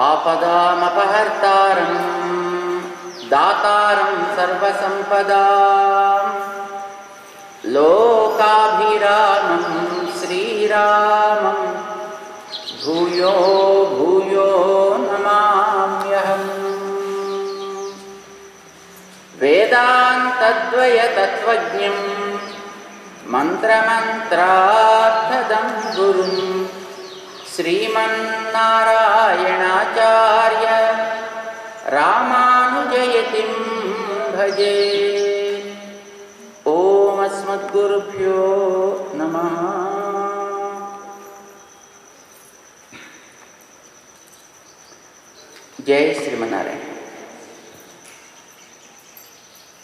ఆపదామపహర్తారం దాతారం సర్వసంపదాం లోకాభిరామం శ్రీరామం భూయో భూయో నమామ్యహం. వేదాంతద్వయ తత్వజ్ఞం మంత్రమంత్రార్థదం గురుం శ్రీమన్నారాయణాచార్య రామానుజయతిం భజే. ఓం అస్మద్గురుభ్యో నమః. జై శ్రీమన్నారాయణ.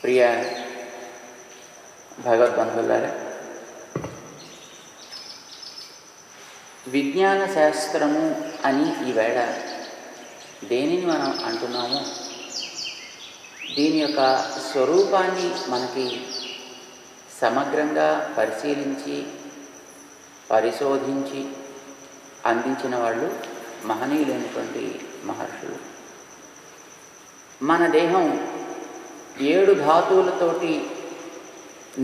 ప్రియ భగవద్బంధువులారా, విజ్ఞాన శాస్త్రము అని ఈవేళ దేనిని మనం అంటున్నామో దీని యొక్క స్వరూపాన్ని మనకి సమగ్రంగా పరిశీలించి పరిశోధించి అందించిన వాళ్ళు మహనీయులైనటువంటి మహర్షులు. మన దేహం 7 ధాతువులతోటి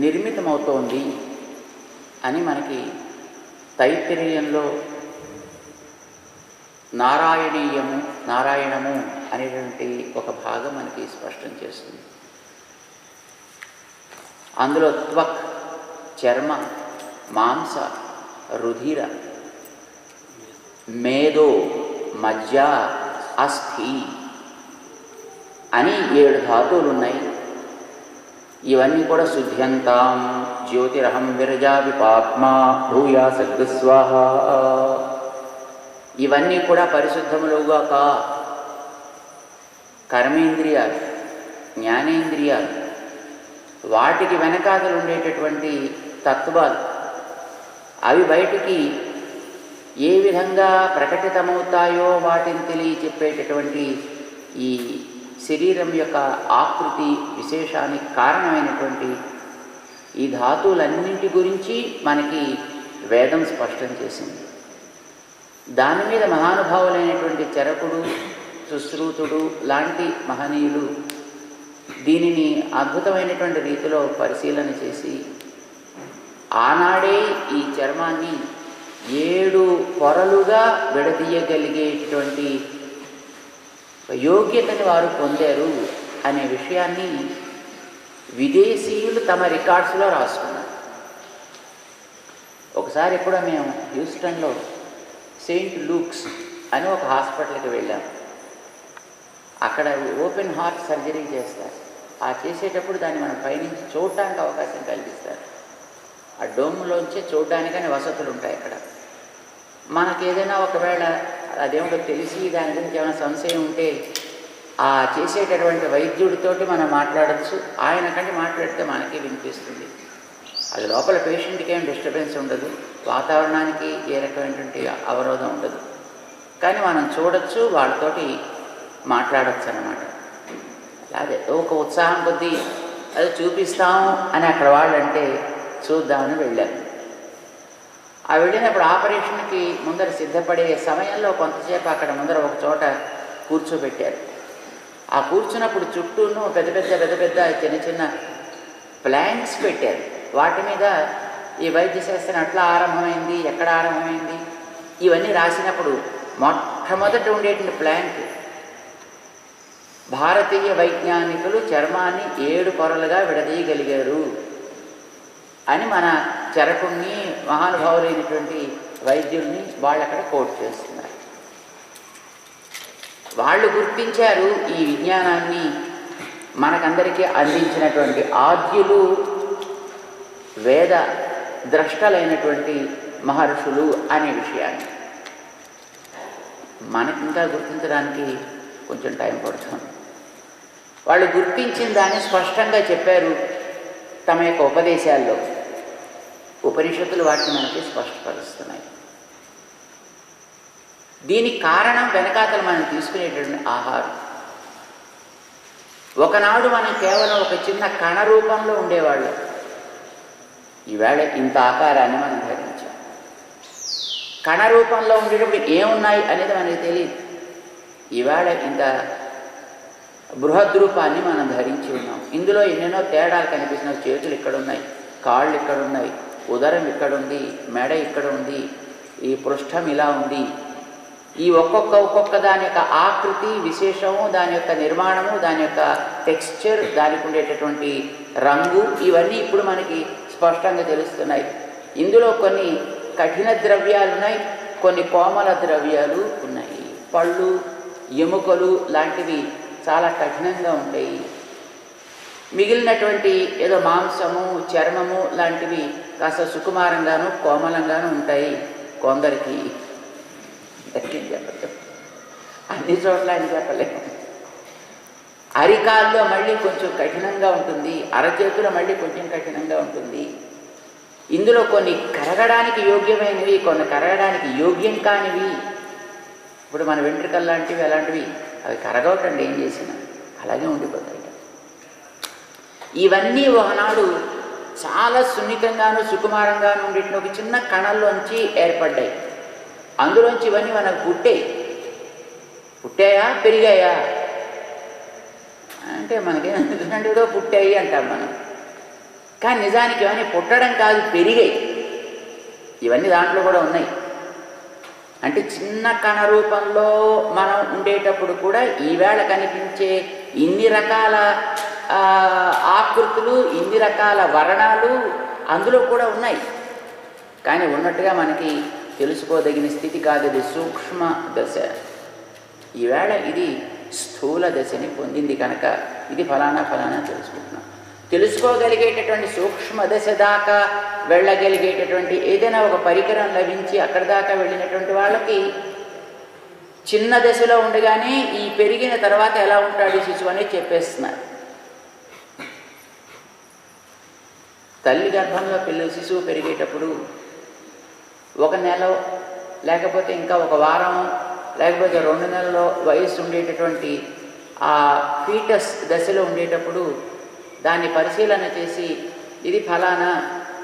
నిర్మితమవుతోంది అని మనకి తైత్తిరీయంలో నారాయణము అనేటువంటి ఒక భాగం మనకి స్పష్టం చేస్తుంది. అందులో త్వక్, చర్మ, మాంస, రుధిర, మేదో, మజ్జ, అస్థి అని 7 ధాతువులు ఉన్నాయి. ఇవన్నీ కూడా శుద్ధ్యంతాం జ్యోతిరహం విరజా విపాత్మా భూయా సద్గస్వాహ. ఇవన్నీ కూడా పరిశుద్ధములుగాక. కర్మేంద్రియాలు, జ్ఞానేంద్రియాలు, వాటికి వెనకాతలు ఉండేటటువంటి తత్వాలు అవి బయటికి ఏ విధంగా ప్రకటితమవుతాయో వాటిని తెలియచెప్పేటటువంటి ఈ శరీరం యొక్క ఆకృతి విశేషానికి కారణమైనటువంటి ఈ ధాతువులన్నింటి గురించి మనకి వేదం స్పష్టం చేసింది. దాని మీద మహానుభావులైనటువంటి చరకుడు, సుశ్రుతుడు లాంటి మహనీయులు దీనిని అద్భుతమైనటువంటి రీతిలో పరిశీలన చేసి ఆనాడే ఈ చర్మాన్ని 7 పొరలుగా విడదీయగలిగేటువంటి యోగ్యతని వారు పొందారు అనే విషయాన్ని విదేశీయులు తమ రికార్డ్స్లో రాసుకున్నారు. ఒకసారి కూడా మేము హ్యూస్టన్లో సెయింట్ లూక్స్ అని ఒక హాస్పిటల్కి వెళ్ళాం. అక్కడ ఓపెన్ హార్ట్ సర్జరీ చేస్తారు. ఆ చేసేటప్పుడు దాన్ని మనం పైనుంచి చూడటానికి అవకాశం కల్పిస్తారు. ఆ డోమ్లోంచే చూడడానికని వసతులు ఉంటాయి అక్కడ. మనకేదైనా ఒకవేళ అదేమిటో తెలిసి దాని గురించి ఏమైనా సంశయం ఉంటే ఆ చేసేటటువంటి వైద్యుడితోటి మనం మాట్లాడచ్చు. ఆయన కంటే మాట్లాడితే మనకి వినిపిస్తుంది. అది లోపల పేషెంట్కి ఏం డిస్టర్బెన్స్ ఉండదు, వాతావరణానికి ఏ రకమైనటువంటి అవరోధం ఉండదు. కానీ మనం చూడొచ్చు, వాళ్ళతోటి మాట్లాడచ్చు అన్నమాట. అదే ఒక ఉత్సాహం కొద్దీ అది చూపిస్తాము అని అక్కడ వాళ్ళంటే చూద్దామని వెళ్ళాము. ఆ వెళ్ళినప్పుడు ఆపరేషన్కి ముందర సిద్ధపడే సమయంలో కొంతసేపు అక్కడ ముందర ఒక చోట కూర్చోబెట్టారు. ఆ కూర్చున్నప్పుడు చుట్టూను పెద్ద పెద్ద చిన్న చిన్న ప్లాంక్స్ పెట్టారు. వాటి మీద ఈ వైద్య శాస్త్రం అట్లా ఆరంభమైంది, ఎక్కడ ఆరంభమైంది ఇవన్నీ రాసినప్పుడు మొట్టమొదట ఉండేటువంటి ప్లాంక్, భారతీయ వైజ్ఞానికులు చర్మాన్ని 7 పొరలుగా విడదీయగలిగారు అని మన చరకుణ్ణి, మహానుభావులైనటువంటి వైద్యుల్ని వాళ్ళు అక్కడ కోట్ చేస్తున్నారు. వాళ్ళు గుర్తించారు ఈ విజ్ఞానాన్ని మనకందరికీ అందించినటువంటి ఆద్యులు, వేద ద్రష్టలైనటువంటి మహర్షులు అనే విషయాన్ని. మనకింకా గుర్తించడానికి కొంచెం టైం పడుతుంది. వాళ్ళు గుర్తించిన దాన్ని స్పష్టంగా చెప్పారు తమ యొక్క ఉపదేశాల్లో. ఉపనిషత్తులు వాటిని మనకి స్పష్టపరుస్తున్నాయి. దీనికి కారణం వెనకాతలు మనం తీసుకునేటువంటి ఆహారం. ఒకనాడు మనం కేవలం ఒక చిన్న కణ రూపంలో ఉండేవాళ్ళం. ఈవేళ ఇంత ఆకారాన్ని మనం ధరించాం. కణ రూపంలో ఉండేటప్పుడు ఏమున్నాయి అనేది మనకి తెలియదు. ఈవేళ ఇంత బృహద్రూపాన్ని మనం ధరించి ఉన్నాం. ఇందులో ఎన్నెన్నో తేడాలు కనిపిస్తున్నాయి. చేతులు ఇక్కడ ఉన్నాయి, కాళ్ళు ఇక్కడ ఉన్నాయి, ఉదరం ఇక్కడ ఉంది, మెడ ఇక్కడ ఉంది, ఈ పృష్ఠం ఇలా ఉంది. ఈ ఒక్కొక్క దాని యొక్క ఆకృతి విశేషము, దాని యొక్క నిర్మాణము, దాని యొక్క టెక్స్చర్, దానికి ఉండేటటువంటి రంగు, ఇవన్నీ ఇప్పుడు మనకి స్పష్టంగా తెలుస్తున్నాయి. ఇందులో కొన్ని కఠిన ద్రవ్యాలు ఉన్నాయి, కొన్ని కోమల ద్రవ్యాలు ఉన్నాయి. పళ్ళు, ఎముకలు లాంటివి చాలా కఠినంగా ఉంటాయి. మిగిలినటువంటి ఏదో మాంసము, చర్మము లాంటివి కాస్త సుకుమారంగాను కోమలంగాను ఉంటాయి. కొందరికి చెప్పలేము, అన్ని చోట్ల అని చెప్పలేము. అరికాల్లో మళ్ళీ కొంచెం కఠినంగా ఉంటుంది, అరచేతులు మళ్ళీ కొంచెం కఠినంగా ఉంటుంది. ఇందులో కొన్ని కరగడానికి యోగ్యమైనవి, కొన్ని కరగడానికి యోగ్యం కానివి. ఇప్పుడు మన వెంట్రుకలు లాంటివి అలాంటివి అవి కరగవటండి, ఏం చేసినా అలాగే ఉండిపోతాయి. ఇవన్నీ ఒకనాడు చాలా సున్నితంగాను సుకుమారంగాను ఉండేటిన ఒక చిన్న కణంలోంచి ఏర్పడ్డాయి. అందులోంచి ఇవన్నీ మనకు పుట్టాయా పెరిగాయా అంటే మనకేంటే ఏదో పుట్టాయి అంటాం మనం. కానీ నిజానికి ఇవన్నీ పుట్టడం కాదు, పెరిగాయి. ఇవన్నీ దాంట్లో కూడా ఉన్నాయి. అంటే చిన్న కణ రూపంలో మనం ఉండేటప్పుడు కూడా ఈవేళ కనిపించే ఇన్ని రకాల ఆకృతులు, ఇన్ని రకాల వర్ణాలు అందులో కూడా ఉన్నాయి. కానీ ఉన్నట్టుగా మనకి తెలుసుకోదగిన స్థితి కాదు. ఇది సూక్ష్మ దశ. ఈవేళ ఇది స్థూల దశని పొందింది కనుక ఇది ఫలానా తెలుసుకుంటున్నాం. తెలుసుకోగలిగేటటువంటి సూక్ష్మ దశ దాకా వెళ్ళగలిగేటటువంటి ఏదైనా ఒక పరికరం లభించి అక్కడి దాకా వెళ్ళినటువంటి వాళ్ళకి చిన్న దశలో ఉండగానే ఈ పెరిగిన తర్వాత ఎలా ఉంటాడు శిశువు అనేది చెప్పేస్తున్నారు. తల్లి గర్భంలో శిశువు పెరిగేటప్పుడు 1 నెల లేకపోతే ఇంకా 1 వారం లేకపోతే 2 నెలల వయసు ఉండేటటువంటి ఆ ఫీటస్ దశలో ఉండేటప్పుడు దాన్ని పరిశీలన చేసి ఇది ఫలానా,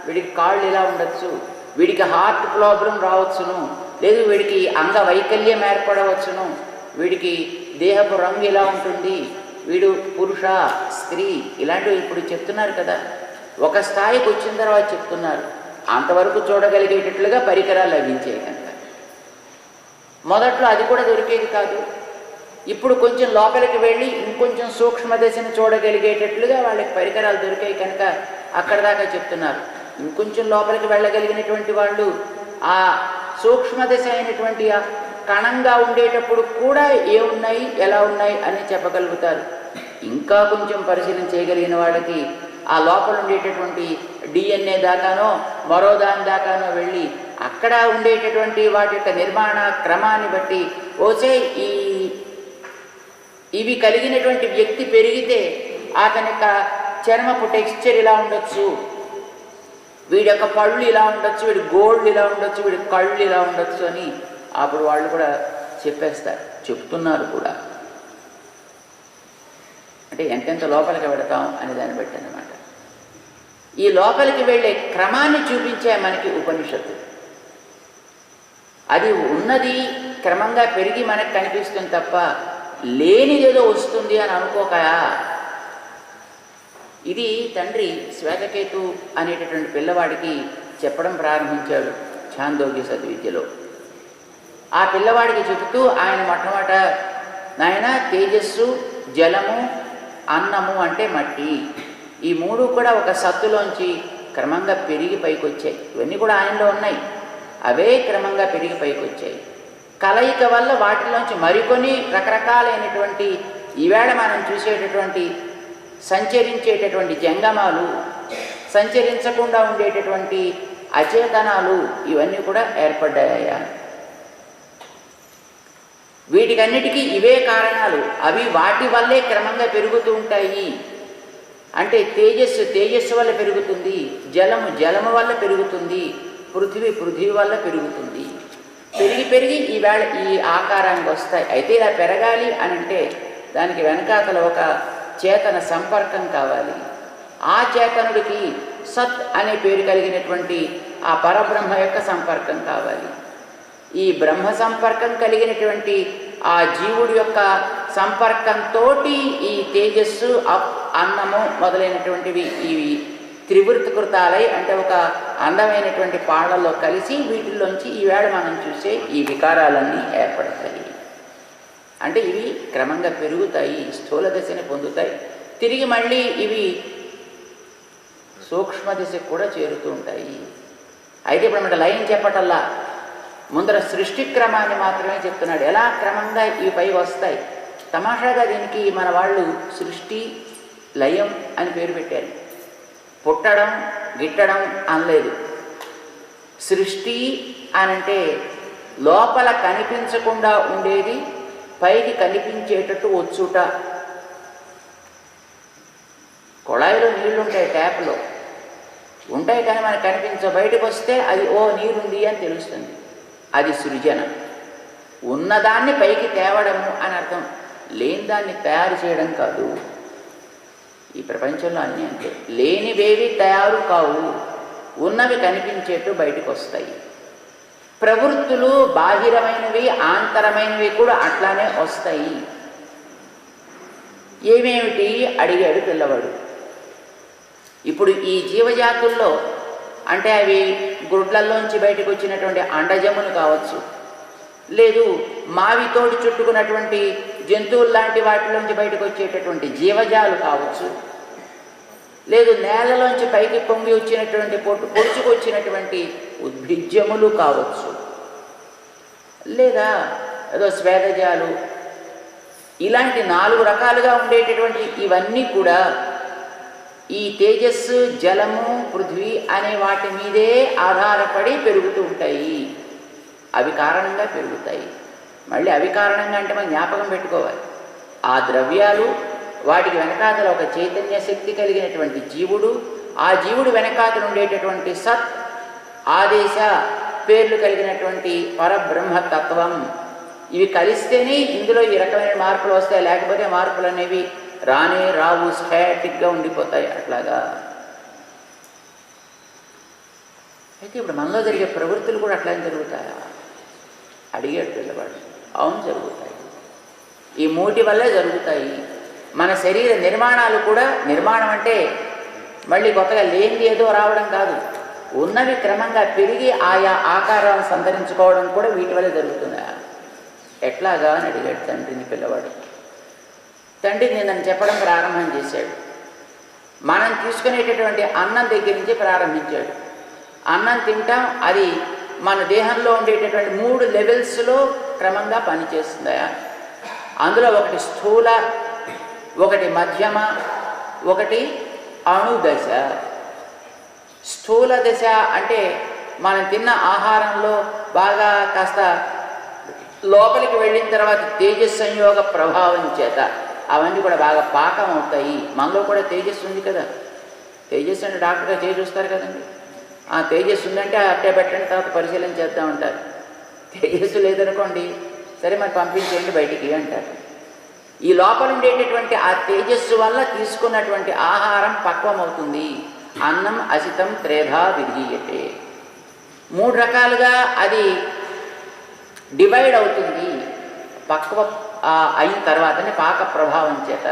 వీడికి కాళ్ళు ఇలా ఉండొచ్చు, వీడికి హార్ట్ ప్రాబ్లం రావచ్చును, లేదు వీడికి అంగవైకల్యం ఏర్పడవచ్చును, వీడికి దేహపు రంగు ఇలా ఉంటుంది, వీడు పురుష స్త్రీ ఇలాంటివి ఇప్పుడు చెప్తున్నారు కదా. ఒక స్థాయికి వచ్చిన తర్వాత చెప్తున్నారు. అంతవరకు చూడగలిగేటట్లుగా పరికరాలు లభించాయి కనుక. మొదట్లో అది కూడా దొరికేది కాదు. ఇప్పుడు కొంచెం లోపలికి వెళ్ళి ఇంకొంచెం సూక్ష్మ దశను చూడగలిగేటట్లుగా వాళ్ళకి పరికరాలు దొరికాయి కనుక అక్కడ దాకా చెప్తున్నారు. ఇంకొంచెం లోపలికి వెళ్ళగలిగినటువంటి వాళ్ళు ఆ సూక్ష్మ దశ అయినటువంటి ఆ కణంగా ఉండేటప్పుడు కూడా ఏమున్నాయి ఎలా ఉన్నాయి అని చెప్పగలుగుతారు. ఇంకా కొంచెం పరిశీలన చేయగలిగిన వాళ్ళకి ఆ లోపల ఉండేటటువంటి DNA దాకానో మరో దాని దాకానో వెళ్ళి అక్కడ ఉండేటటువంటి వాటి యొక్క నిర్మాణ క్రమాన్ని బట్టి ఓసే ఇవి కలిగినటువంటి వ్యక్తి పెరిగితే అతని యొక్క చర్మపు టెక్స్చర్ ఇలా ఉండొచ్చు, వీడి యొక్క పళ్ళు ఇలా ఉండొచ్చు, వీడి గోళ్ళు ఇలా ఉండొచ్చు, వీడి కళ్ళు ఇలా ఉండొచ్చు అని అప్పుడు వాళ్ళు కూడా చెప్పేస్తారు, చెప్తున్నారు కూడా. అంటే ఎంతెంత లోపలికి వెళతాం అనే దాన్ని బట్టి అన్నమాట. ఈ లోపలికి వెళ్ళే క్రమాన్ని చూపించే మనకి ఉపనిషత్తు. అది ఉన్నది క్రమంగా పెరిగి మనకు కనిపిస్తుంది తప్ప లేనిదేదో వస్తుంది అని అనుకోకయా. ఇది తండ్రి శ్వేతకేతు అనేటటువంటి పిల్లవాడికి చెప్పడం ప్రారంభించాడు ఛాందోగ్య సద్విద్యలో. ఆ పిల్లవాడికి చెబుతూ ఆయన మొట్టమొదట, నాయన తేజస్సు, జలము, అన్నము అంటే మట్టి, ఈ 3 కూడా ఒక సత్తులోంచి క్రమంగా పెరిగి పైకి వచ్చాయి. ఇవన్నీ కూడా ఆయనలో ఉన్నాయి. అవే క్రమంగా పెరిగి పైకి వచ్చాయి. కలయిక వల్ల వాటిలోంచి మరికొని రకరకాలైనటువంటి ఈవేళ మనం చూసేటటువంటి సంచరించేటటువంటి జంగమాలు, సంచరించకుండా ఉండేటటువంటి అచేతనాలు ఇవన్నీ కూడా ఏర్పడ్డాయా. వీటికన్నిటికీ ఇవే కారణాలు. అవి వాటి వల్లే క్రమంగా పెరుగుతూ ఉంటాయి. అంటే తేజస్సు వల్ల పెరుగుతుంది, జలము వల్ల పెరుగుతుంది, పృథివీ వల్ల పెరుగుతుంది. పెరిగి ఈవేళ ఈ ఆకారానికి వస్తాయి. అయితే ఇలా పెరగాలి అని అంటే దానికి వెనకాతల ఒక చేతన సంపర్కం కావాలి. ఆ చేతనుడికి సత్ అనే పేరు కలిగినటువంటి ఆ పరబ్రహ్మ యొక్క సంపర్కం కావాలి. ఈ బ్రహ్మ సంపర్కం కలిగినటువంటి ఆ జీవుడి యొక్క సంపర్కంతో ఈ తేజస్సు అన్నము మొదలైనటువంటివి ఇవి త్రివృత్కృతాలై అంటే ఒక అందమైనటువంటి పాళ్ళల్లో కలిసి వీటిల్లోంచి ఈవేళ మనం చూసే ఈ వికారాలన్నీ ఏర్పడతాయి. అంటే ఇవి క్రమంగా పెరుగుతాయి, స్థూల దశని పొందుతాయి, తిరిగి మళ్ళీ ఇవి సూక్ష్మ దశకు కూడా చేరుతూ ఉంటాయి. అయితే ఇప్పుడు మన లయం చెప్పటల్లా ముందర సృష్టి క్రమాన్ని మాత్రమే చెప్తున్నాడు. ఎలా క్రమంగా ఈ పై వస్తాయి. తమాషాగా దీనికి మన వాళ్ళు సృష్టి లయం అని పేరు పెట్టారు. పుట్టడం గిట్టడం అనలేదు. సృష్టి అనంటే లోపల కనిపించకుండా ఉండేది పైకి కనిపించేటట్టు వచ్చుట. కొళాయిలో నీళ్లుంటాయి, ట్యాప్లో ఉంటాయి, కానీ మనకు కనిపించవు. బయటకు వస్తే అది ఓ నీరుంది అని తెలుస్తుంది. అది సృజన. ఉన్నదాన్ని పైకి తేవడము అని అర్థం, లేని దాన్ని తయారు చేయడం కాదు. ఈ ప్రపంచంలో అన్నీ అంతే, లేనివేవి తయారు కావు, ఉన్నవి కనిపించేట్టు బయటకు వస్తాయి. ప్రవృత్తులు బాహిరమైనవి ఆంతరమైనవి కూడా అట్లానే వస్తాయి. ఏమేమిటి అడిగాడు పిల్లవాడు. ఇప్పుడు ఈ జీవజాతుల్లో అంటే అవి గుడ్లల్లోంచి బయటకు వచ్చినటువంటి అండజములు కావచ్చు, లేదు మావితోటి చుట్టుకున్నటువంటి జంతువులు లాంటి వాటిలోంచి బయటకు వచ్చేటటువంటి జీవజాలు కావచ్చు, లేదు నేలలోంచి పైకి పొంగి వచ్చినటువంటి పొడుచుకొచ్చినటువంటి ఉద్భిజ్యములు కావచ్చు, లేదా ఏదో స్వేదజాలు, ఇలాంటి 4 రకాలుగా ఉండేటటువంటి ఇవన్నీ కూడా ఈ తేజస్సు, జలము, పృథ్వీ అనే వాటి మీదే ఆధారపడి పెరుగుతూ ఉంటాయి. అవి కారణంగా పెరుగుతాయి. మళ్ళీ అవి కారణంగా అంటే మనం జ్ఞాపకం పెట్టుకోవాలి, ఆ ద్రవ్యాలు, వాటికి వెనకాతల ఒక చైతన్య శక్తి కలిగినటువంటి జీవుడు, ఆ జీవుడు వెనకాతలు ఉండేటటువంటి సత్ ఆదేశ పేర్లు కలిగినటువంటి పరబ్రహ్మతత్వం, ఇవి కలిస్తేనే ఇందులో ఈ రకమైన మార్పులు వస్తాయి. లేకపోతే మార్పులు అనేవి రానే రావు, స్టాటిక్గా ఉండిపోతాయి. అట్లాగా అయితే ఇప్పుడు మనలో జరిగే ప్రవృత్తులు కూడా అట్లానే జరుగుతాయా అడిగాడు పిల్లవాడు. అవును, జరుగుతాయి. ఈ మూటి వల్లే జరుగుతాయి. మన శరీర నిర్మాణాలు కూడా, నిర్మాణం అంటే మళ్ళీ కొత్తగా లేనిది ఏదో రావడం కాదు, ఉన్నవి క్రమంగా పెరిగి ఆయా ఆకారాలను సంతరించుకోవడం కూడా వీటి వల్లే జరుగుతుందా. ఎట్లాగా అని అడిగాడు తండ్రిని పిల్లవాడు. తండ్రి నేను చెప్పడం ప్రారంభం చేశాడు. మనం తీసుకునేటటువంటి అన్నం దగ్గర నుంచి ప్రారంభించాడు. అన్నం తింటాం, అది మన దేహంలో ఉండేటటువంటి 3 లెవెల్స్లో క్రమంగా పనిచేస్తుందా. అందులో ఒకటి స్థూల, ఒకటి మధ్యమ, ఒకటి అణుదశ. స్థూల దశ అంటే మనం తిన్న ఆహారంలో బాగా కాస్త లోపలికి వెళ్ళిన తర్వాత తేజస్ సంయోగ ప్రభావం చేత అవన్నీ కూడా బాగా పాకం అవుతాయి. మనలో కూడా తేజస్సు ఉంది కదా, తేజస్సు అంటే డాక్టర్గా చేసి చూస్తారు కదండి. ఆ తేజస్సు ఉందంటే అట్టే పెట్టండి, తర్వాత పరిశీలన చేద్దామంటారు. తేజస్సు లేదనుకోండి, సరే మరి పంపించేయండి బయటికి అంటారు. ఈ లోపల ఉండేటటువంటి ఆ తేజస్సు వల్ల తీసుకున్నటువంటి ఆహారం పక్వం అవుతుంది. అన్నం అసితం త్రేధా విధీయతే. 3 రకాలుగా అది డివైడ్ అవుతుంది పక్వ అయిన తర్వాతనే పాక ప్రభావం చేత.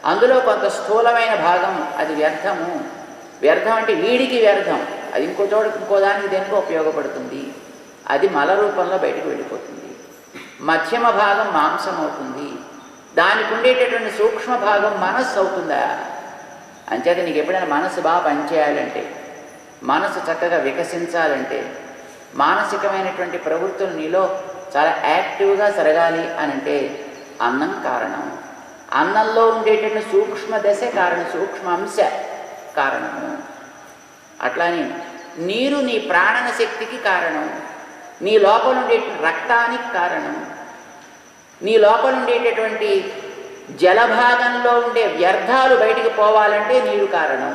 అందులో కొంత స్థూలమైన భాగం అది వ్యర్థము. వ్యర్థం అంటే వీడికి వ్యర్థం, అది ఇంకో చోట ఇంకో దానికి దేనికో ఉపయోగపడుతుంది, అది మల రూపంలో బయటకు వెళ్ళిపోతుంది. మధ్యమ భాగం మాంసం అవుతుంది. దానికి ఉండేటటువంటి సూక్ష్మ భాగం మనస్సు అవుతుందా. అంచేత నీకు ఎప్పుడైనా మనస్సు బాగా పనిచేయాలంటే, మనస్సు చక్కగా వికసించాలంటే, మానసికమైనటువంటి ప్రవృత్తులు నీలో చాలా యాక్టివ్గా జరగాలి అని అంటే అన్నం కారణం. అన్నంలో ఉండేటటువంటి సూక్ష్మ దశ కారణం, సూక్ష్మ అంశ కారణము. అట్లానే నీరు నీ ప్రాణన శక్తికి కారణం, నీ లోపల ఉండేటువంటి రక్తానికి కారణం, నీ లోపల ఉండేటటువంటి జలభాగంలో ఉండే వ్యర్థాలు బయటికి పోవాలంటే నీరు కారణం.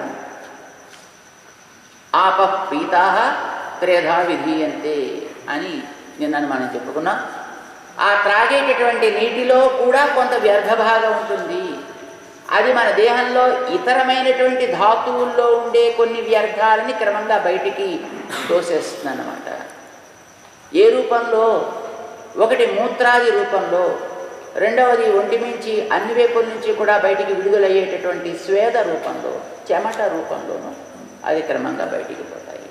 ఆపః పీతాః త్రేధా విధీయంతే అని నిన్నను మనం చెప్పుకున్నాం. ఆ త్రాగేటటువంటి నీటిలో కూడా కొంత వ్యర్థ భాగం ఉంటుంది. అది మన దేహంలో ఇతరమైనటువంటి ధాతువుల్లో ఉండే కొన్ని వ్యర్థాలని క్రమంగా బయటికి తోసేస్తుంది అన్నమాట. ఏ రూపంలో? ఒకటి మూత్రాది రూపంలో, రెండవది ఒంటి నుంచి అన్ని వైపుల నుంచి కూడా బయటికి విడుదలయ్యేటటువంటి స్వేద రూపంలో, చెమట రూపంలోనూ అది క్రమంగా బయటికి పోతాయి.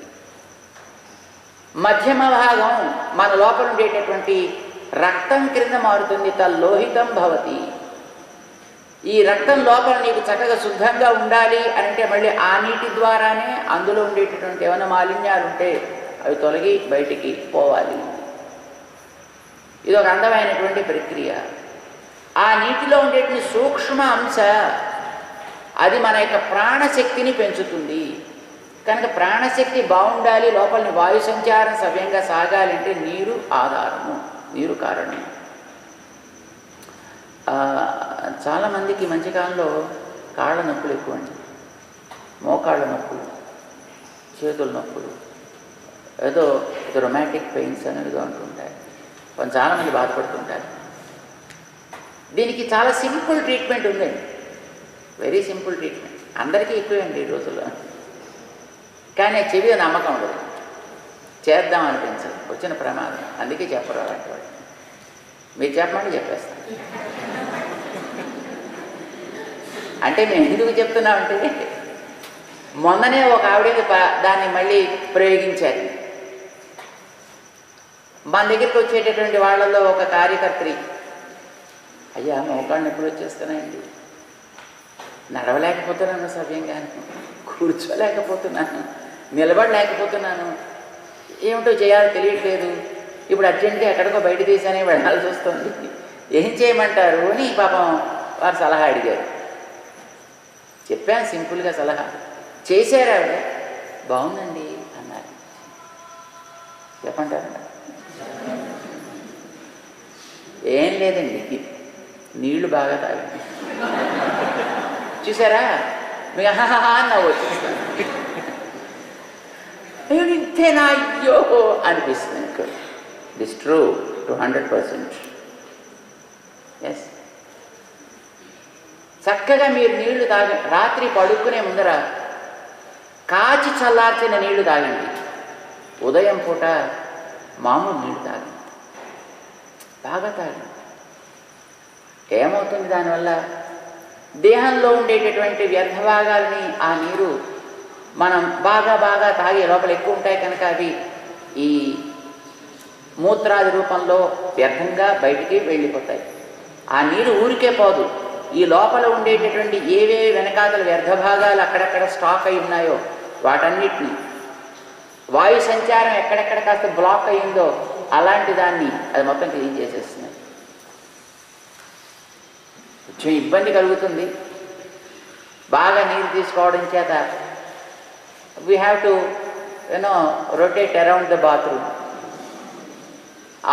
మధ్యమ భాగం మన లోపల ఉండేటటువంటి రక్తం క్రింద మారుతుంది. తల్లోహితం భవతి. ఈ రక్తం లోపల నీకు చక్కగా శుద్ధంగా ఉండాలి అంటే మళ్ళీ ఆ నీటి ద్వారానే అందులో ఉండేటటువంటి ఏమైనా మాలిన్యాలు ఉంటే అవి తొలగి బయటికి పోవాలి. ఇది ఒక అందమైనటువంటి ప్రక్రియ. ఆ నీటిలో ఉండేటువంటి సూక్ష్మ అంశ అది మన యొక్క ప్రాణశక్తిని పెంచుతుంది. కనుక ప్రాణశక్తి బాగుండాలి, లోపలిని వాయు సంచారం సవ్యంగా సాగాలంటే నీరు ఆధారము, నీరు కారణం. చాలామందికి మధ్యకాలంలో కాళ్ళ నొప్పులు ఎక్కువ అండి. మోకాళ్ళ నొప్పులు, చేతుల నొప్పులు, ఏదో రొమాటిక్ పెయిన్స్ అనేది అంటుంటాయి. కొంచెం చాలామంది బాధపడుతుంటారు. దీనికి చాలా సింపుల్ ట్రీట్మెంట్ ఉందండి, వెరీ సింపుల్ ట్రీట్మెంట్. అందరికీ ఎక్కువండి ఈ రోజుల్లో, కానీ చెవిగా నమ్మకం ఉండదు, చేద్దాం అనిపించదు, వచ్చిన ప్రమాదం. అందుకే చెప్పరు అలాంటి వాళ్ళు. మీరు చెప్పమంటే చెప్పేస్తాను. అంటే మేము ఎందుకు చెప్తున్నామంటే మొన్ననే ఒక ఆవిడ దాన్ని మళ్ళీ ప్రయోగించారు. మన దగ్గరికి వచ్చేటటువంటి వాళ్ళల్లో ఒక కార్యకర్త్రి, అయ్యా మోకాళ్ళు నొప్పులు వచ్చేస్తున్నాయండి, నడవలేకపోతున్నాను, సవ్యంగా కూర్చోలేకపోతున్నాను, నిలబడలేకపోతున్నాను, ఏమిటో చేయాలో తెలియట్లేదు, ఇప్పుడు అర్జెంట్గా ఎక్కడికో బయట దేశానే వెళ్ళాల్సి వస్తుంది, ఏం చేయమంటారు అని పాపం వారు సలహా అడిగారు. చెప్పాను సింపుల్గా సలహా. చేశారు ఆవిడ, బాగుందండి అన్నారు. చెప్పంటారా? ఏం లేదండి, నీళ్లు బాగా తాగండి. చూసారా, మీకు నవ్వు వచ్చేస్తాను. ఇంతేనా, అయ్యో అనిపిస్తుంది నాకు. This true to 100%. ఎస్, చక్కగా మీరు నీళ్లు తాగండి. రాత్రి పడుకునే ముందర కాచి చల్లార్చిన నీళ్లు తాగండి. ఉదయం పూట మామూలు నీళ్లు తాగండి, బాగా తాగండి. ఏమవుతుంది దానివల్ల? దేహంలో ఉండేటటువంటి వ్యర్థ భాగాలని ఆ నీరు మనం బాగా బాగా తాగే లోపల ఎక్కువ ఉంటాయి కనుక అవి ఈ మూత్రాది రూపంలో వ్యర్థంగా బయటికి వెళ్ళిపోతాయి. ఆ నీరు ఊరికే పోదు. ఈ లోపల ఉండేటటువంటి ఏవేవి వెనకాతల వ్యర్థ భాగాలు అక్కడక్కడ స్టాక్ అయి ఉన్నాయో వాటన్నిటినీ, వాయు సంచారం ఎక్కడెక్కడ కాస్త బ్లాక్ అయ్యిందో అలాంటి దాన్ని అది మొత్తం క్లీన్ చేసేస్తుంది. కొంచెం ఇబ్బంది కలుగుతుంది బాగా నీరు తీసుకోవడం చేత. We have to rotate around the bathroom.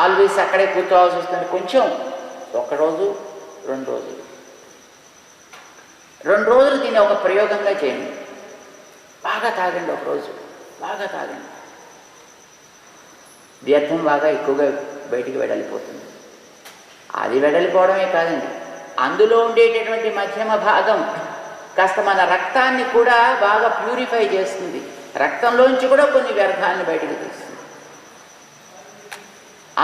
Always అక్కడే కూర్చోవాల్సి వస్తుంది. కొంచెం ఒకరోజు 2 రోజులు 2 రోజులు దీన్ని ఒక ప్రయోగంగా చేయండి. బాగా తాగండి, ఒకరోజు బాగా తాగండి. వ్యర్థం బాగా ఎక్కువగా బయటికి వెడలిపోతుంది. అది వెడలిపోవడమే కాదండి, అందులో ఉండేటటువంటి మధ్యమ భాగం కాస్త మన రక్తాన్ని కూడా బాగా ప్యూరిఫై చేస్తుంది. రక్తంలోంచి కూడా కొన్ని వ్యర్థాన్ని బయటకు తీస్తుంది.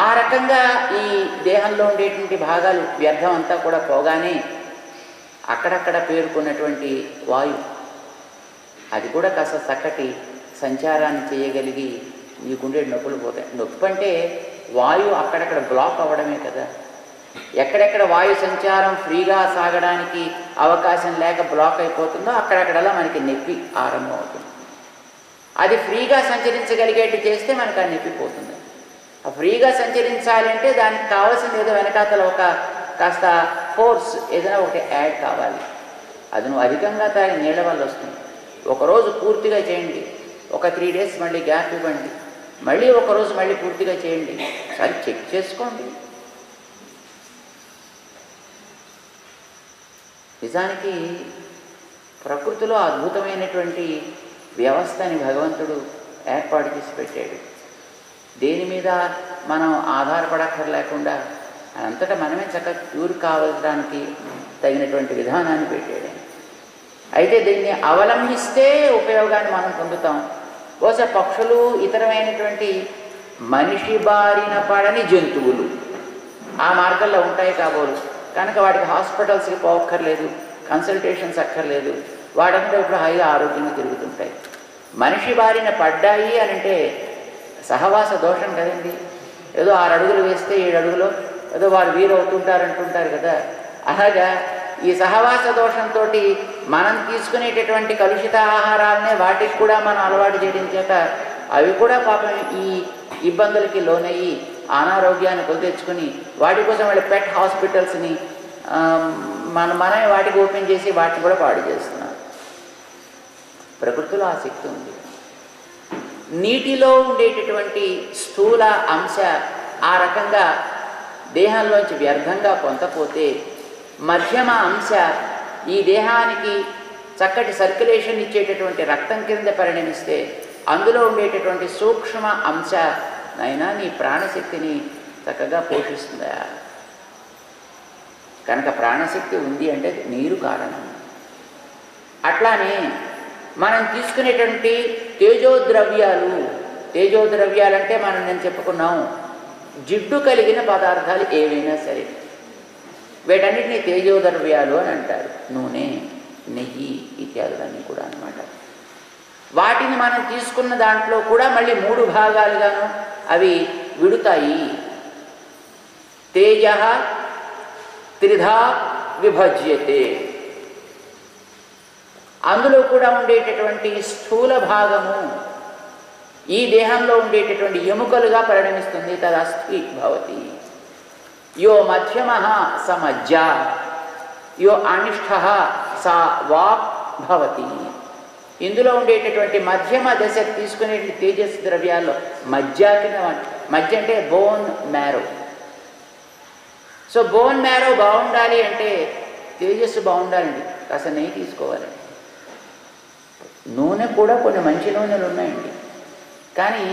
ఆ రకంగా ఈ దేహంలో ఉండేటువంటి భాగాలు వ్యర్థం అంతా కూడా పోగానే అక్కడక్కడ పేరుకున్నటువంటి వాయు అది కూడా కాస్త చక్కటి సంచారాన్ని చేయగలిగి నీకుండే నొప్పులు పోతాయి. నొప్పి అంటే వాయు అక్కడక్కడ బ్లాక్ అవ్వడమే కదా. ఎక్కడెక్కడ వాయు సంచారం ఫ్రీగా సాగడానికి అవకాశం లేక బ్లాక్ అయిపోతుందో అక్కడక్కడలా మనకి నొప్పి ఆరంభం అవుతుంది. అది ఫ్రీగా సంచరించగలిగేట్టు చేస్తే మనకు ఆ నొప్పి పోతుంది. ఆ ఫ్రీగా సంచరించాలంటే దానికి కావాల్సింది ఏదో వెనకాతల ఒక కాస్త ఫోర్స్ ఏదైనా ఒకటి యాడ్ కావాలి. అది నువ్వు అధికంగా తాగి నీళ్ళ వల్ల వస్తుంది. ఒకరోజు పూర్తిగా చేయండి, ఒక 3 days మళ్ళీ గ్యాప్ ఇవ్వండి, మళ్ళీ ఒకరోజు మళ్ళీ పూర్తిగా చేయండి, సరి చెక్ చేసుకోండి. నిజానికి ప్రకృతిలో అద్భుతమైనటువంటి వ్యవస్థని భగవంతుడు ఏర్పాటు చేసి పెట్టాడు. దేని మీద మనం ఆధారపడక్కర్లేకుండా అంతటా మనమే చక్కగా క్యూర్ కావడానికి తగినటువంటి విధానాన్ని పెట్టాడు. అయితే దీన్ని అవలంబిస్తే ఉపయోగాన్ని మనం పొందుతాం. బహుశా పక్షులు ఇతరమైనటువంటి మనిషి బారిన పడని జంతువులు ఆ మార్గంలో ఉంటాయి కాబోలు. కనుక వాటికి హాస్పిటల్స్కి పోవక్కర్లేదు, కన్సల్టేషన్స్ అక్కర్లేదు. వాటంటే ఇప్పుడు హాయిగా ఆరోగ్యంగా తిరుగుతుంటాయి. మనిషి బారిన పడ్డాయి అని అంటే సహవాస దోషం కదండి. ఏదో 6 అడుగులు వేస్తే 7 అడుగులో ఏదో వారు వీరవుతుంటారంటుంటారు కదా. అలాగా ఈ సహవాస దోషంతో మనం తీసుకునేటటువంటి కలుషిత ఆహారాలనే వాటికి కూడా మనం అలవాటు చేయడం చేత అవి కూడా పాపం ఈ ఇబ్బందులకి లోనయ్యి అనారోగ్యాన్ని కొని తెచ్చుకుని వాటి కోసం వాళ్ళ పెట్ హాస్పిటల్స్ని మనమే వాటికి ఓపెన్ చేసి వాటిని కూడా పాడు చేస్తున్నాం. ప్రకృతిలో ఆ శక్తి ఉంది. నీటిలో ఉండేటటువంటి స్థూల అంశ ఆ రకంగా దేహంలోంచి వ్యర్థంగా పొందపోతే మధ్యమ అంశ ఈ దేహానికి చక్కటి సర్క్యులేషన్ ఇచ్చేటటువంటి రక్తం కింద పరిణమిస్తే అందులో ఉండేటటువంటి సూక్ష్మ అంశ అయినా నీ ప్రాణశక్తిని చక్కగా పోషిస్తుందా. కనుక ప్రాణశక్తి ఉంది అంటే నీరు కారణం. అట్లానే మనం తీసుకునేటువంటి తేజోద్రవ్యాలంటే నేను చెప్పుకున్నాం జిడ్డు కలిగిన పదార్థాలు ఏవైనా సరే వీటన్నిటినీ తేజోద్రవ్యాలు అని అంటారు. నూనె, నెయ్యి ఇత్యాదులన్నీ కూడా అన్నమాట. వాటిని మనం తీసుకున్న దాంట్లో కూడా మళ్ళీ 3 భాగాలుగాను అవి విడుతాయి. తేజ త్రిధా విభజ్యతే. అందులో కూడా ఉండేటటువంటి స్థూల భాగము ఈ దేహంలో ఉండేటటువంటి ఎముకలుగా పరిణమిస్తుంది. తదస్థి భవతి. యో మధ్యమ స మజ్జ, యో అనిష్ఠ సా వాక్ భవతి. ఇందులో ఉండేటటువంటి మధ్యమ దశ తీసుకునే తేజస్సు ద్రవ్యాల్లో మజ్జ కింద, మజ్జ అంటే bone marrow. So bone marrow బాగుండాలి అంటే తేజస్సు బాగుండాలండి. కాస్త నెయ్యి తీసుకోవాలి. నూనె కూడా కొన్ని మంచి నూనెలు ఉన్నాయండి, కానీ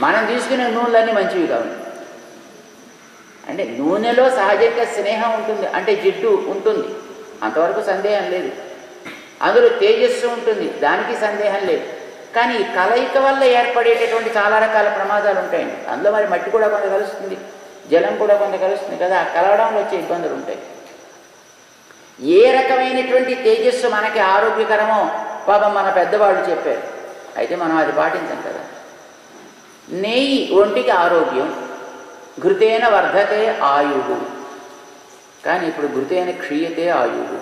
మనం తీసుకునే నూనెలన్నీ మంచివి కావు. అంటే నూనెలో సహజంగా స్నేహం ఉంటుంది, అంటే జిడ్డు ఉంటుంది, అంతవరకు సందేహం లేదు. అందులో తేజస్సు ఉంటుంది, దానికి సందేహం లేదు. కానీ ఈ కలయిక వల్ల ఏర్పడేటటువంటి చాలా రకాల ప్రమాదాలు ఉంటాయండి. అందులో మరి మట్టి కూడా కొంత కలుస్తుంది, జలం కూడా కొంత కలుస్తుంది కదా. ఆ కలవడంలో వచ్చే ఇబ్బందులు ఉంటాయి. ఏ రకమైనటువంటి తేజస్సు మనకి ఆరోగ్యకరమో పాపం మన పెద్దవాళ్ళు చెప్పారు, అయితే మనం అది పాటించాం కదా. నెయ్యి ఒంటికి ఆరోగ్యం, ఘృతేన వర్ధతే ఆయువు. కానీ ఇప్పుడు ఘృతేన క్షీయతే ఆయువు.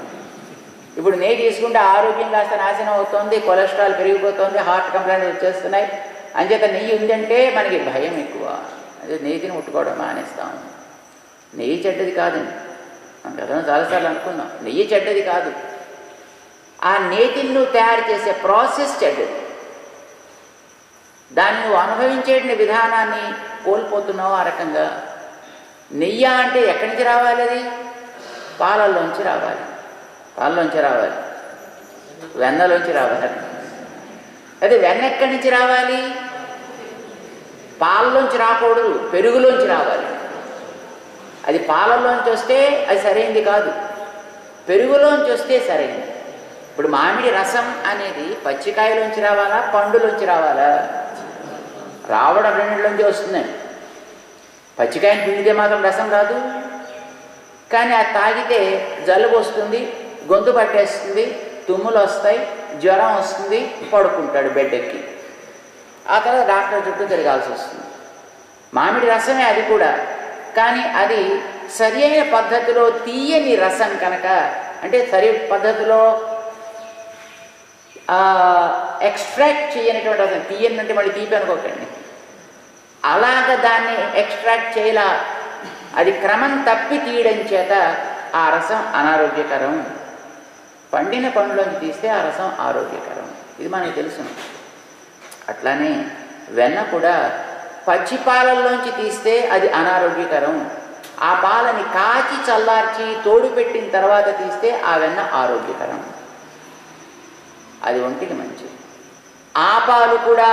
ఇప్పుడు నెయ్యి తీసుకుంటే ఆరోగ్యం కాస్త నాశనం అవుతుంది, కొలెస్ట్రాల్ పెరిగిపోతుంది, హార్ట్ కంప్లైంట్స్ వచ్చేస్తున్నాయి. అంచేత నెయ్యి ఉందంటే మనకి భయం ఎక్కువ. అదే నెయ్యిని ముట్టుకోవడం మానేస్తాము. నెయ్యి చెడ్డది కాదండి, మనం గతంలో చాలాసార్లు అనుకున్నాం. నెయ్యి చెడ్డది కాదు, ఆ నేతిని నువ్వు తయారు చేసే ప్రాసెస్ చెడ్డది. దాన్ని నువ్వు అనుభవించే విధానాన్ని కోల్పోతున్నావు. ఆ రకంగా నెయ్యి అంటే ఎక్కడి నుంచి రావాలి? అది పాలల్లోంచి రావాలి, పాలలోంచి రావాలి, వెన్నలోంచి రావాలి. అదే వెన్న ఎక్కడి నుంచి రావాలి? పాలలోంచి రాకూడదు, పెరుగులోంచి రావాలి. అది పాలల్లోంచి వస్తే అది సరైంది కాదు, పెరుగులోంచి వస్తే సరైంది. ఇప్పుడు మామిడి రసం అనేది పచ్చికాయలోంచి రావాలా, పండులోంచి రావాలా? రావడం రెండింటిలోంచి వస్తుందండి. పచ్చికాయని పిండితే మాత్రం రసం రాదు. కానీ అది తాగితే జలుబు వస్తుంది, గొంతు పట్టేస్తుంది, తుమ్ములు వస్తాయి, జ్వరం వస్తుంది, పడుకుంటాడు బెడ్డెక్కి. ఆ తర్వాత డాక్టర్ చుట్టూ తిరగాల్సి వస్తుంది. మామిడి రసమే అది కూడా, కానీ అది సరి అయిన పద్ధతిలో తీయని రసం కనుక, అంటే సరి పద్ధతిలో ఎక్స్ట్రాక్ట్ చేయనటువంటి రసం. తీయని అంటే మళ్ళీ తీపి అనుకోకండి, అలాగ దాన్ని ఎక్స్ట్రాక్ట్ చేయాల. అది క్రమం తప్పి తీయడం చేత ఆ రసం అనారోగ్యకరం. పండిన పండులోంచి తీస్తే ఆ రసం ఆరోగ్యకరం, ఇది మనకు తెలుసు. అట్లానే వెన్న కూడా పచ్చి పాలల్లోంచి తీస్తే అది అనారోగ్యకరం. ఆ పాలని కాచి చల్లార్చి తోడు పెట్టిన తర్వాత తీస్తే ఆ వెన్న ఆరోగ్యకరం, అది ఒంటికి మంచిది. ఆ పాలు కూడా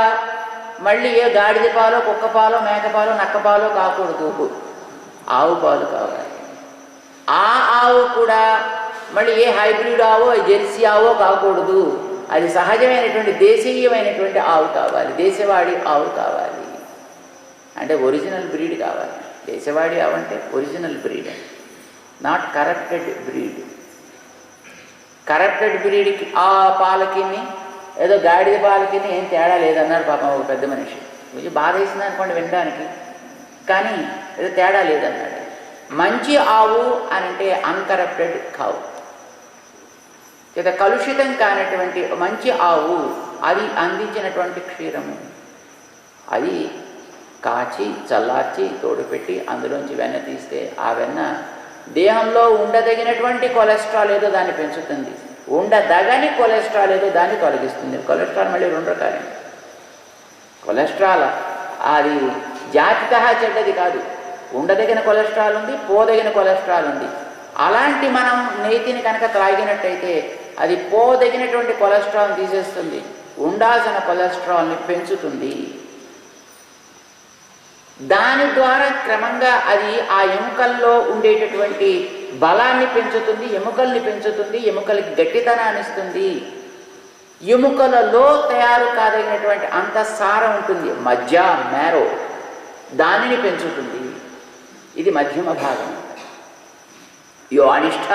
మళ్ళీ ఏ గాడిద పాలో, కుక్క పాలో, మేక పాలో, నక్క పాలో కాకూడదు, ఆవు పాలు కావాలి. ఆ ఆవు కూడా మళ్ళీ ఏ హైబ్రిడ్ ఆవో, జెర్సీ ఆవో కాకూడదు, అది సహజమైనటువంటి దేశీయమైనటువంటి ఆవు కావాలి, దేశవాళీ ఆవు కావాలి. అంటే ఒరిజినల్ బ్రీడ్ కావాలి. దేశవాళీ అవంటే original breed, not corrupted breed. Corrupted బ్రీడ్కి ఆ పాలకిని ఏదో గాడిద పాలకిని ఏం తేడా లేదన్నాడు పాపం ఒక పెద్ద మనిషి. కొంచెం బాధ వేసింది అనుకోండి వినడానికి, కానీ ఏదో తేడా లేదన్నాడు. మంచి ఆవు అని అంటే అన్కరప్టెడ్ కావు, లేదా కలుషితం కానటువంటి మంచి ఆవు, అది అందించినటువంటి క్షీరము, అది కాచి చల్లార్చి తోడుపెట్టి అందులోంచి వెన్న తీస్తే ఆ వెన్న దేహంలో ఉండదగినటువంటి కొలెస్ట్రాల్ ఏదో దాన్ని పెంచుతుంది, ఉండదగని కొలెస్ట్రాల్ ఏదో దాన్ని తొలగిస్తుంది. కొలెస్ట్రాల్ మళ్ళీ 2 రకాలు. కొలెస్ట్రాల్ అది జాతితః చెడ్డది కాదు, ఉండదగిన కొలెస్ట్రాల్ ఉంది, పోదగిన కొలెస్ట్రాల్ ఉంది. అలాంటి మనం నేతిని కనుక త్రాగినట్టయితే అది పోదగినటువంటి కొలెస్ట్రాల్ని తీసేస్తుంది, ఉండాల్సిన కొలెస్ట్రాల్ని పెంచుతుంది. దాని ద్వారా క్రమంగా అది ఆ ఎముకల్లో ఉండేటటువంటి బలాన్ని పెంచుతుంది, ఎముకల్ని పెంచుతుంది, ఎముకలకి గట్టితనాన్ని ఇస్తుంది. ఎముకలలో తయారు కాదగినటువంటి అంత సారం ఉంటుంది, మజ్జ మ్యారో, దానిని పెంచుతుంది. ఇది మధ్యమ భాగం. యో అనిష్ట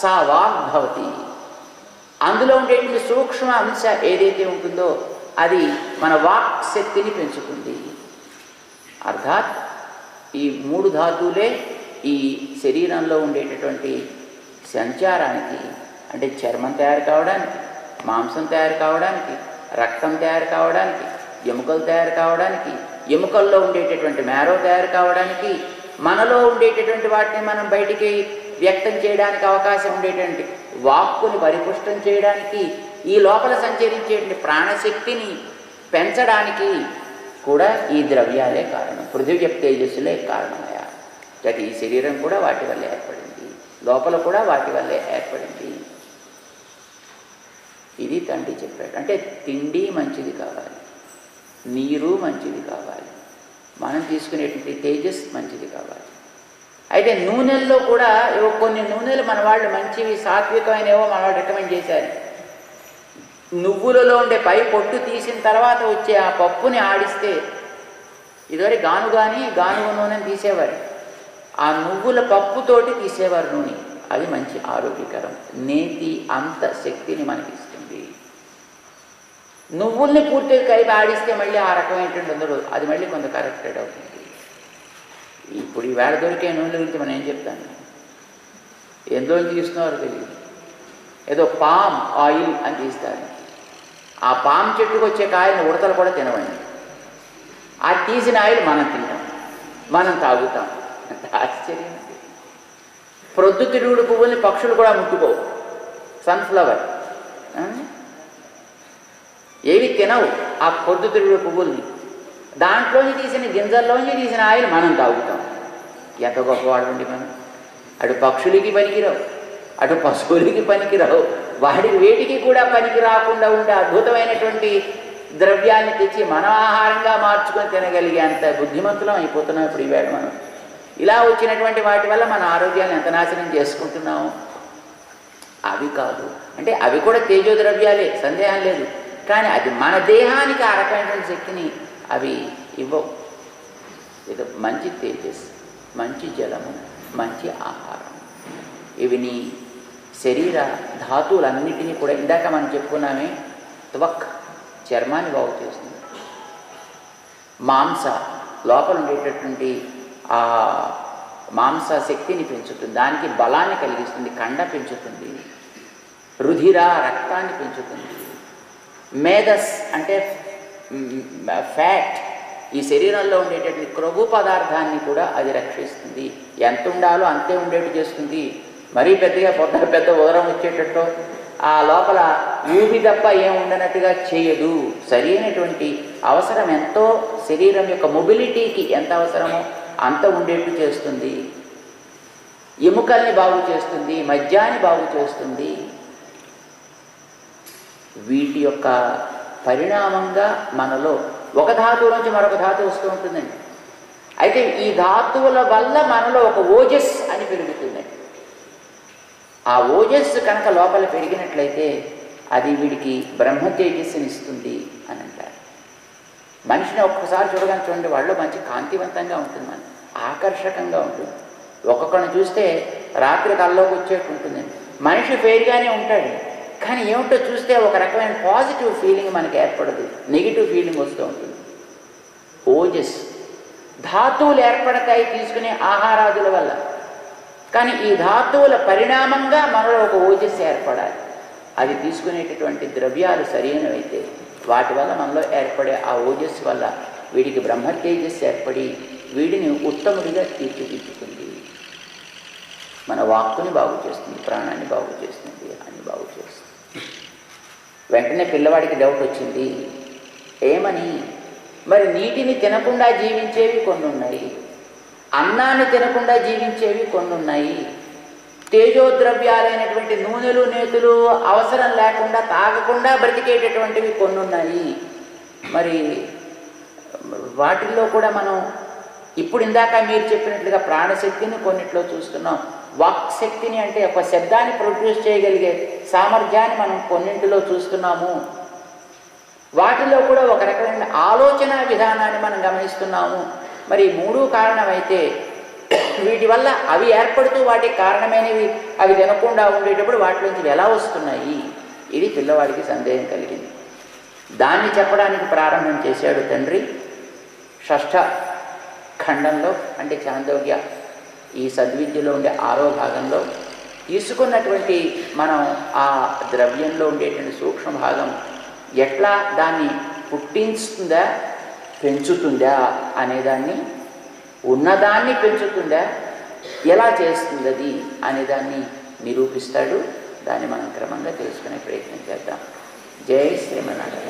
సా వాగ్భవతి. అందులో ఉండేటువంటి సూక్ష్మ అంశ ఏదైతే ఉంటుందో అది మన వాక్ శక్తిని పెంచుతుంది. అర్థాత్ ఈ 3 ధాతువులే ఈ శరీరంలో ఉండేటటువంటి సంచారానికి, అంటే చర్మం తయారు కావడానికి, మాంసం తయారు కావడానికి, రక్తం తయారు కావడానికి, ఎముకలు తయారు కావడానికి, ఎముకల్లో ఉండేటటువంటి మ్యారో తయారు కావడానికి, మనలో ఉండేటటువంటి వాటిని మనం బయటికి వ్యక్తం చేయడానికి అవకాశం ఉండేటువంటి వాక్కుని పరిపుష్టం చేయడానికి, ఈ లోపల సంచరించేటువంటి ప్రాణశక్తిని పెంచడానికి కూడా ఈ ద్రవ్యాలే కారణం. పృథివీ తేజస్సులే కారణమయ్యా. కాబట్టి ఈ శరీరం కూడా వాటి వల్లే ఏర్పడింది, లోపల కూడా వాటి వల్లే ఏర్పడింది. ఇది తండ్రి చెప్పాడు. అంటే తిండి మంచిది కావాలి, నీరు మంచిది కావాలి, మనం తీసుకునేటువంటి తేజస్ మంచిది కావాలి. అయితే నూనెల్లో కూడా కొన్ని నూనెలు మన వాళ్ళు మంచివి సాత్వికమైనవో మన వాళ్ళు రికమెండ్ చేశారు. నువ్వులలో ఉండే పై పొట్టు తీసిన తర్వాత వచ్చే ఆ పప్పుని ఆడిస్తే, ఇదివరకు గానుగ నూనెని తీసేవారు, ఆ నువ్వుల పప్పుతోటి తీసేవారు నూనె. అది మంచి ఆరోగ్యకరం. నేతి అంత శక్తిని మనకి ఇస్తుంది. నువ్వుల్ని పూర్తిగా కలిపి ఆడిస్తే మళ్ళీ ఆ రకమైనటువంటి అందరూ అది మళ్ళీ కొంత కరెక్టెడ్ అవుతుంది. ఇప్పుడు ఈ వేళ దొరికే నూనెల గురించి మనం ఏం చెప్తాను, ఎందులో తీస్తున్నారో తెలియదు. ఏదో పామ్ ఆయిల్ అని తీస్తారు. ఆ పామ్ చెట్టుకు వచ్చే కాయలను ఉడతలు కూడా తినవండి. ఆ తీసిన ఆయిల్ మనం తింటాం, మనం తాగుతాం. అంత ఆశ్చర్యం. ప్రొద్దుతిరుగుడు పువ్వుల్ని పక్షులు కూడా ముట్టుకోవు. సన్ఫ్లవర్ ఏవి తినవు ఆ పొద్దుతిరుగుడు పువ్వుల్ని. దాంట్లోంచి తీసిన గింజల్లోంచి తీసిన ఆయిల్ మనం తాగుతాం. ఎంత గొప్పవాడు అండి మనం. అటు పక్షులకి పనికిరావు, అటు పశువులకి పనికిరావు, వాడికి వేటికి కూడా పనికి రాకుండా ఉండే అద్భుతమైనటువంటి ద్రవ్యాన్ని తెచ్చి మన ఆహారంగా మార్చుకొని తినగలిగే అంత బుద్ధిమంతులం అయిపోతున్నాం ఇప్పుడు ఈవేళ మనం. ఇలా వచ్చినటువంటి వాటి వల్ల మన ఆరోగ్యాన్ని ఎంత నాశనం చేసుకుంటున్నాము. అవి కాదు అంటే అవి కూడా తేజోద్రవ్యాలే, సందేహం లేదు. కానీ అది మన దేహానికి ఆ రకమైనటువంటి శక్తిని అవి ఇవ్వవు. ఇది మంచి తేజస్, మంచి జలము, మంచి ఆహారం, ఇవి నీ శరీర ధాతువులన్నిటినీ కూడా ఇందాక మనం చెప్పుకున్నామే. త్వక్ చర్మాన్ని బాగు చేస్తుంది, మాంస లోపల ఉండేటటువంటి ఆ మాంస శక్తిని పెంచుతుంది, దానికి బలాన్ని కలిగిస్తుంది, కండ పెంచుతుంది, రుధిర రక్తాన్ని పెంచుతుంది, మేధస్ అంటే ఫ్యాట్ ఈ శరీరంలో ఉండేటటువంటి క్రొవ్వు పదార్థాన్ని కూడా అది రక్షిస్తుంది. ఎంత ఉండాలో అంతే ఉండేట్టు చేస్తుంది. మరీ పెద్దగా పెద్ద ఉదరం వచ్చేటట్టు ఆ లోపల ఊపి తప్ప ఏం ఉండనట్టుగా చేయదు. సరైనటువంటి అవసరం ఎంతో శరీరం యొక్క మొబిలిటీకి ఎంత అవసరమో అంత ఉండేట్టు చేస్తుంది. ఎముకల్ని బాగు చేస్తుంది, మజ్జాన్ని బాగు చేస్తుంది. వీటి యొక్క పరిణామంగా మనలో ఒక ధాతువు నుంచి మరొక ధాతువు వస్తూ ఉంటుందండి. అయితే ఈ ధాతువుల వల్ల మనలో ఒక ఓజస్ అని పెరుగుతుందండి. ఆ ఓజస్సు కనుక లోపల పెరిగినట్లయితే అది వీడికి బ్రహ్మ తేజస్సుని ఇస్తుంది అని అంటారు. మనిషిని ఒక్కసారి చూడగానే చూడండి, వాళ్ళు మంచి కాంతివంతంగా ఉంటుంది, మన ఆకర్షకంగా ఉంటుంది. ఒక్కొక్కరిని చూస్తే రాత్రి కల్లోకి వచ్చేట్టు ఉంటుందండి. మనిషి ఫెయిర్గానే ఉంటాడు, కానీ ఏమిటో చూస్తే ఒక రకమైన పాజిటివ్ ఫీలింగ్ మనకి ఏర్పడదు, నెగిటివ్ ఫీలింగ్ వస్తూ ఉంటుంది. ఓజస్, ధాతువులు ఏర్పడతాయి తీసుకునే ఆహారాదుల వల్ల, కానీ ఈ ధాతువుల పరిణామంగా మనలో ఒక ఓజస్ ఏర్పడాలి. అది తీసుకునేటటువంటి ద్రవ్యాలు సరైనవైతే వాటి వల్ల మనలో ఏర్పడే ఆ ఓజస్సు వల్ల వీడికి బ్రహ్మ తేజస్సు ఏర్పడి వీడిని ఉత్తముడిగా తీర్చిదిద్దుతుంది. మన వాక్కుని బాగు చేస్తుంది, ప్రాణాన్ని బాగు చేస్తుంది, దేహాన్ని బాగు చేస్తుంది. వెంటనే పిల్లవాడికి డౌట్ వచ్చింది, ఏమని? మరి నీటిని తినకుండా జీవించేవి కొన్ని ఉన్నాయి, అన్నాన్ని తినకుండా జీవించేవి కొన్ని ఉన్నాయి, తేజోద్రవ్యాలైనటువంటి నూనెలు నేతులు అవసరం లేకుండా తాగకుండా బ్రతికేటటువంటివి కొన్ని ఉన్నాయి. మరి వాటిల్లో కూడా మనం ఇప్పుడు ఇందాక మీరు చెప్పినట్లుగా ప్రాణశక్తిని కొన్నిట్లో చూస్తున్నాం, వాక్ శక్తిని అంటే ఒక శబ్దాన్ని ప్రొడ్యూస్ చేయగలిగే సామర్థ్యాన్ని మనం కొన్నింటిలో చూస్తున్నాము. వాటిలో కూడా ఒక రకమైన ఆలోచన విధానాన్ని మనం గమనిస్తున్నాము. మరి మూడు కారణమైతే వీటి వల్ల అవి ఏర్పడుతూ వాటికి కారణమైనవి అవి తినకుండా ఉండేటప్పుడు వాటిలోంచి ఎలా వస్తున్నాయి? ఇది పిల్లవాడికి సందేహం కలిగింది. దాన్ని చెప్పడానికి ప్రారంభం చేశాడు తండ్రి. షష్ఠ ఖండంలో అంటే చాందోగ్య ఈ సద్విద్యలో ఉండే 6వ భాగంలో తీసుకున్నటువంటి మనం ఆ ద్రవ్యంలో ఉండేటువంటి సూక్ష్మ భాగం ఎట్లా దాన్ని పుట్టించుతుందా పెంచుతుందా అనేదాన్ని, ఉన్నదాన్ని పెంచుతుందా ఎలా చేస్తుంది అది అనేదాన్ని నిరూపిస్తాడు. దాన్ని మనం క్రమంగా తెలుసుకునే ప్రయత్నం చేద్దాం. జై శ్రీమన్నారాయణ.